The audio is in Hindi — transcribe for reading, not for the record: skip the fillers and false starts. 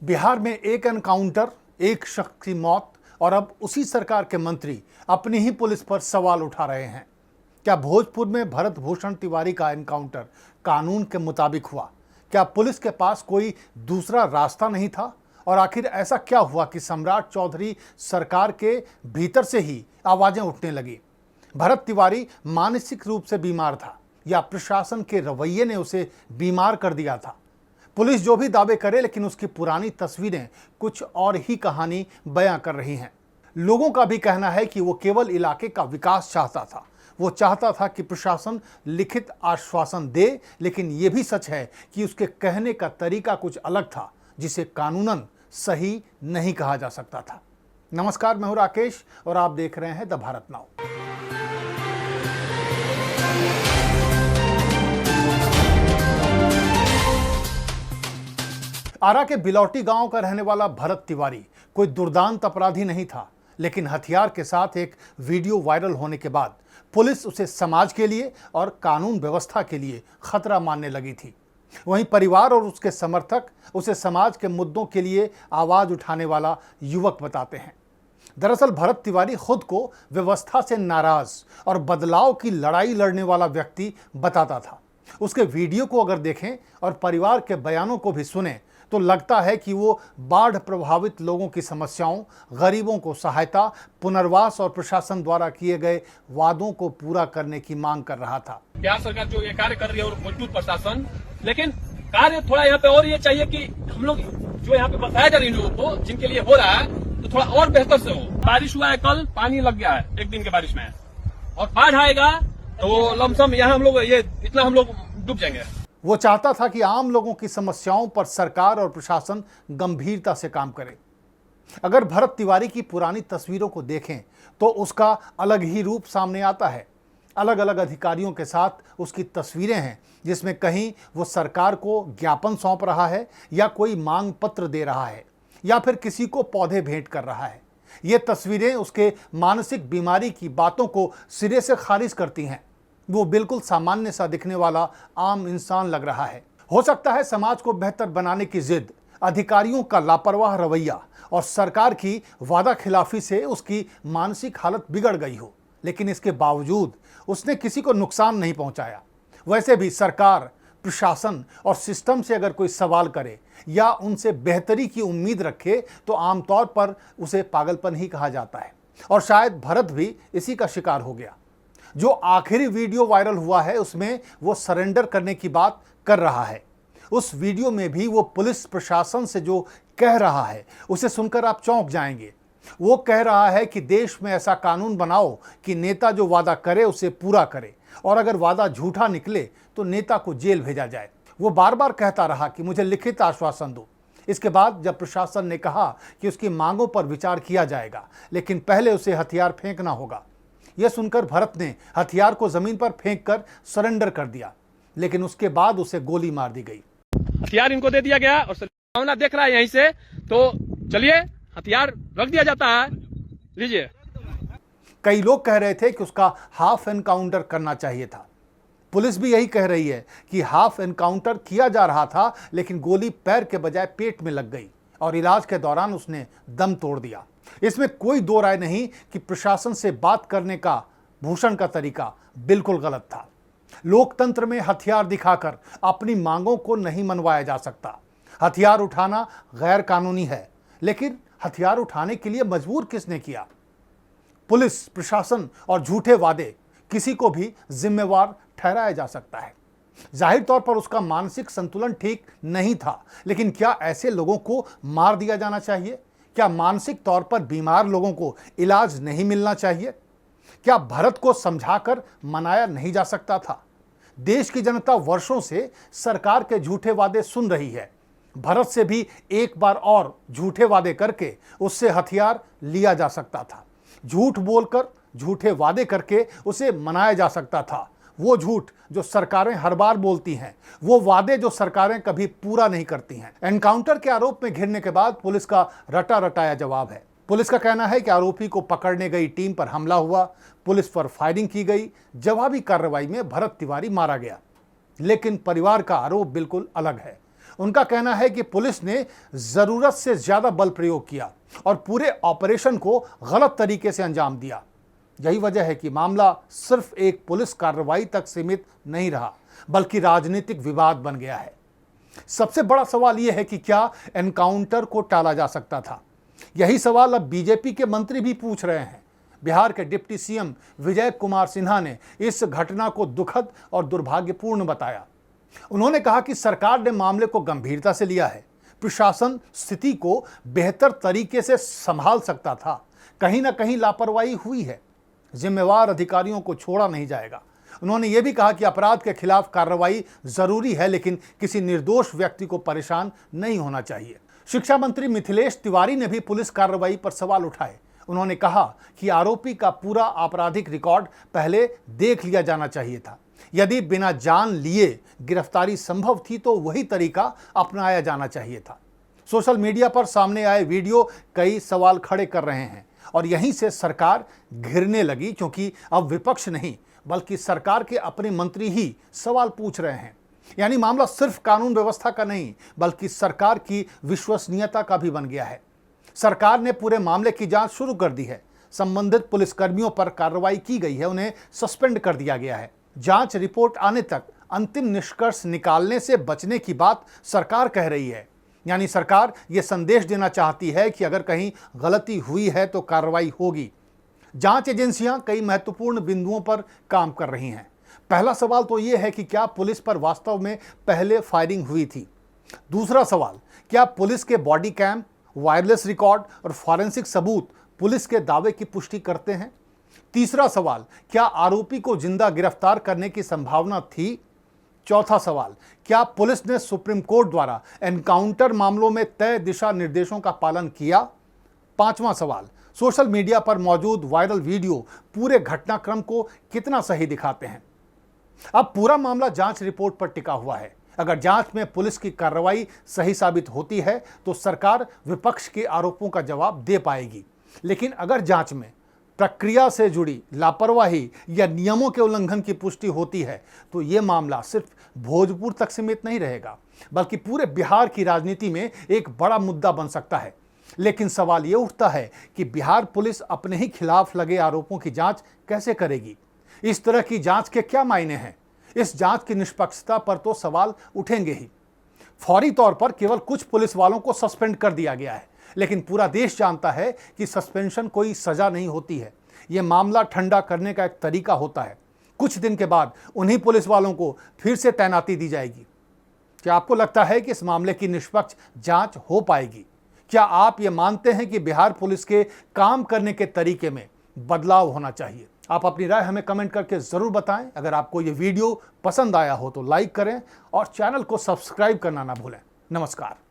बिहार में एक एनकाउंटर, एक शख्स की मौत और अब उसी सरकार के मंत्री अपनी ही पुलिस पर सवाल उठा रहे हैं। क्या भोजपुर में भरत भूषण तिवारी का एनकाउंटर कानून के मुताबिक हुआ? क्या पुलिस के पास कोई दूसरा रास्ता नहीं था? और आखिर ऐसा क्या हुआ कि सम्राट चौधरी सरकार के भीतर से ही आवाजें उठने लगी? भरत तिवारी मानसिक रूप से बीमार था या प्रशासन के रवैये ने उसे बीमार कर दिया था? पुलिस जो भी दावे करे, लेकिन उसकी पुरानी तस्वीरें कुछ और ही कहानी बयां कर रही हैं। लोगों का भी कहना है कि वो केवल इलाके का विकास चाहता था। वो चाहता था कि प्रशासन लिखित आश्वासन दे, लेकिन ये भी सच है कि उसके कहने का तरीका कुछ अलग था, जिसे कानूनन सही नहीं कहा जा सकता था। नमस्कार, मैं हूं राकेश और आप देख रहे हैं द भारत नाउ। आरा के बिलौटी गांव का रहने वाला भरत तिवारी कोई दुर्दांत अपराधी नहीं था, लेकिन हथियार के साथ एक वीडियो वायरल होने के बाद पुलिस उसे समाज के लिए और कानून व्यवस्था के लिए खतरा मानने लगी थी। वहीं परिवार और उसके समर्थक उसे समाज के मुद्दों के लिए आवाज उठाने वाला युवक बताते हैं। दरअसल भरत तिवारी खुद को व्यवस्था से नाराज और बदलाव की लड़ाई लड़ने वाला व्यक्ति बताता था। उसके वीडियो को अगर देखें और परिवार के बयानों को भी सुने तो लगता है कि वो बाढ़ प्रभावित लोगों की समस्याओं, गरीबों को सहायता, पुनर्वास और प्रशासन द्वारा किए गए वादों को पूरा करने की मांग कर रहा था। बिहार सरकार जो ये कार्य कर रही है और मौजूद प्रशासन, लेकिन कार्य थोड़ा यहाँ पे और ये चाहिए कि हम लोग जो यहाँ पे बताया जा रही है लोगों को, जिनके लिए हो रहा है, तो थोड़ा और बेहतर से हो। बारिश हुआ है, कल पानी लग गया है एक दिन के बारिश में, और बाढ़ आएगा तो लमसम यहाँ हम लोग ये इतना हम लोग डूब जाएंगे। वो चाहता था कि आम लोगों की समस्याओं पर सरकार और प्रशासन गंभीरता से काम करे। अगर भरत तिवारी की पुरानी तस्वीरों को देखें तो उसका अलग ही रूप सामने आता है। अलग अलग अधिकारियों के साथ उसकी तस्वीरें हैं, जिसमें कहीं वो सरकार को ज्ञापन सौंप रहा है या कोई मांग पत्र दे रहा है या फिर किसी को पौधे भेंट कर रहा है। ये तस्वीरें उसके मानसिक बीमारी की बातों को सिरे से खारिज करती हैं। वो बिल्कुल सामान्य सा दिखने वाला आम इंसान लग रहा है। हो सकता है समाज को बेहतर बनाने की जिद, अधिकारियों का लापरवाह रवैया और सरकार की वादा खिलाफी से उसकी मानसिक हालत बिगड़ गई हो, लेकिन इसके बावजूद उसने किसी को नुकसान नहीं पहुंचाया। वैसे भी सरकार, प्रशासन और सिस्टम से अगर कोई सवाल करे या उनसे बेहतरी की उम्मीद रखे तो आमतौर पर उसे पागलपन ही कहा जाता है। और शायद भरत भी इसी का शिकार हो गया। जो आखिरी वीडियो वायरल हुआ है उसमें वो सरेंडर करने की बात कर रहा है। उस वीडियो में भी वो पुलिस प्रशासन से जो कह रहा है उसे सुनकर आप चौंक जाएंगे। वो कह रहा है कि देश में ऐसा कानून बनाओ कि नेता जो वादा करे उसे पूरा करे, और अगर वादा झूठा निकले तो नेता को जेल भेजा जाए। वो बार बार कहता रहा कि मुझे लिखित आश्वासन दो। इसके बाद जब प्रशासन ने कहा कि उसकी मांगों पर विचार किया जाएगा, लेकिन पहले उसे हथियार फेंकना होगा, यह सुनकर भरत ने हथियार को जमीन पर फेंककर सरेंडर कर दिया, लेकिन उसके बाद उसे गोली मार दी गई। हथियार इनको दे दिया गया और सामना देख रहा है यहीं से, तो चलिए हथियार रख दिया जाता है, लीजिए। कई लोग कह रहे थे कि उसका हाफ एनकाउंटर करना चाहिए था। पुलिस भी यही कह रही है कि हाफ एनकाउंटर किया जा रहा था, लेकिन गोली पैर के बजाय पेट में लग गई और इलाज के दौरान उसने दम तोड़ दिया। इसमें कोई दो राय नहीं कि प्रशासन से बात करने का भूषण का तरीका बिल्कुल गलत था। लोकतंत्र में हथियार दिखाकर अपनी मांगों को नहीं मनवाया जा सकता। हथियार उठाना गैर कानूनी है, लेकिन हथियार उठाने के लिए मजबूर किसने किया? पुलिस, प्रशासन और झूठे वादे, किसी को भी जिम्मेवार ठहराया जा सकता है। जाहिर तौर पर उसका मानसिक संतुलन ठीक नहीं था, लेकिन क्या ऐसे लोगों को मार दिया जाना चाहिए? क्या मानसिक तौर पर बीमार लोगों को इलाज नहीं मिलना चाहिए? क्या भरत को समझाकर मनाया नहीं जा सकता था? देश की जनता वर्षों से सरकार के झूठे वादे सुन रही है। भरत से भी एक बार और झूठे वादे करके उससे हथियार लिया जा सकता था। झूठ बोलकर, झूठे वादे करके उसे मनाया जा सकता था। वो झूठ जो सरकारें हर बार बोलती हैं, वो वादे जो सरकारें कभी पूरा नहीं करती हैं। एनकाउंटर के आरोप में घिरने के बाद पुलिस का रटा रटाया जवाब है। पुलिस का कहना है कि आरोपी को पकड़ने गई टीम पर हमला हुआ, पुलिस पर फायरिंग की गई, जवाबी कार्रवाई में भरत तिवारी मारा गया। लेकिन परिवार का आरोप बिल्कुल अलग है। उनका कहना है कि पुलिस ने जरूरत से ज्यादा बल प्रयोग किया और पूरे ऑपरेशन को गलत तरीके से अंजाम दिया। यही वजह है कि मामला सिर्फ एक पुलिस कार्रवाई तक सीमित नहीं रहा, बल्कि राजनीतिक विवाद बन गया है। सबसे बड़ा सवाल यह है कि क्या एनकाउंटर को टाला जा सकता था? यही सवाल अब बीजेपी के मंत्री भी पूछ रहे हैं। बिहार के डिप्टी सीएम विजय कुमार सिन्हा ने इस घटना को दुखद और दुर्भाग्यपूर्ण बताया। उन्होंने कहा कि सरकार ने मामले को गंभीरता से लिया है, प्रशासन स्थिति को बेहतर तरीके से संभाल सकता था, कहीं ना कहीं लापरवाही हुई है, जिम्मेवार अधिकारियों को छोड़ा नहीं जाएगा। उन्होंने ये भी कहा कि अपराध के खिलाफ कार्रवाई जरूरी है, लेकिन किसी निर्दोष व्यक्ति को परेशान नहीं होना चाहिए। शिक्षा मंत्री मिथिलेश तिवारी ने भी पुलिस कार्रवाई पर सवाल उठाए। उन्होंने कहा कि आरोपी का पूरा आपराधिक रिकॉर्ड पहले देख लिया जाना चाहिए था। यदि बिना जान लिए गिरफ्तारी संभव थी तो वही तरीका अपनाया जाना चाहिए था। सोशल मीडिया पर सामने आए वीडियो कई सवाल खड़े कर रहे हैं और यहीं से सरकार घिरने लगी, क्योंकि अब विपक्ष नहीं बल्कि सरकार के अपने मंत्री ही सवाल पूछ रहे हैं। यानी मामला सिर्फ कानून व्यवस्था का नहीं बल्कि सरकार की विश्वसनीयता का भी बन गया है। सरकार ने पूरे मामले की जांच शुरू कर दी है। संबंधित पुलिसकर्मियों पर कार्रवाई की गई है, उन्हें सस्पेंड कर दिया गया है। जांच रिपोर्ट आने तक अंतिम निष्कर्ष निकालने से बचने की बात सरकार कह रही है। यानी सरकार यह संदेश देना चाहती है कि अगर कहीं गलती हुई है तो कार्रवाई होगी। जांच एजेंसियां कई महत्वपूर्ण बिंदुओं पर काम कर रही हैं। पहला सवाल तो यह है कि क्या पुलिस पर वास्तव में पहले फायरिंग हुई थी? दूसरा सवाल, क्या पुलिस के बॉडी कैम, वायरलेस रिकॉर्ड और फॉरेंसिक सबूत पुलिस के दावे की पुष्टि करते हैं? तीसरा सवाल, क्या आरोपी को जिंदा गिरफ्तार करने की संभावना थी? चौथा सवाल, क्या पुलिस ने सुप्रीम कोर्ट द्वारा एनकाउंटर मामलों में तय दिशा निर्देशों का पालन किया? पांचवां सवाल, सोशल मीडिया पर मौजूद वायरल वीडियो पूरे घटनाक्रम को कितना सही दिखाते हैं? अब पूरा मामला जांच रिपोर्ट पर टिका हुआ है। अगर जांच में पुलिस की कार्रवाई सही साबित होती है तो सरकार विपक्ष के आरोपों का जवाब दे पाएगी। लेकिन अगर जांच में प्रक्रिया से जुड़ी लापरवाही या नियमों के उल्लंघन की पुष्टि होती है तो ये मामला सिर्फ भोजपुर तक सीमित नहीं रहेगा बल्कि पूरे बिहार की राजनीति में एक बड़ा मुद्दा बन सकता है। लेकिन सवाल ये उठता है कि बिहार पुलिस अपने ही खिलाफ लगे आरोपों की जांच कैसे करेगी? इस तरह की जांच के क्या मायने हैं? इस जांच की निष्पक्षता पर तो सवाल उठेंगे ही। फौरी तौर पर केवल कुछ पुलिस वालों को सस्पेंड कर दिया गया है, लेकिन पूरा देश जानता है कि सस्पेंशन कोई सजा नहीं होती है। यह मामला ठंडा करने का एक तरीका होता है। कुछ दिन के बाद उन्हीं पुलिस वालों को फिर से तैनाती दी जाएगी। क्या आपको लगता है कि इस मामले की निष्पक्ष जांच हो पाएगी? क्या आप ये मानते हैं कि बिहार पुलिस के काम करने के तरीके में बदलाव होना चाहिए? आप अपनी राय हमें कमेंट करके जरूर बताएं। अगर आपको ये वीडियो पसंद आया हो तो लाइक करें और चैनल को सब्सक्राइब करना ना भूलें। नमस्कार।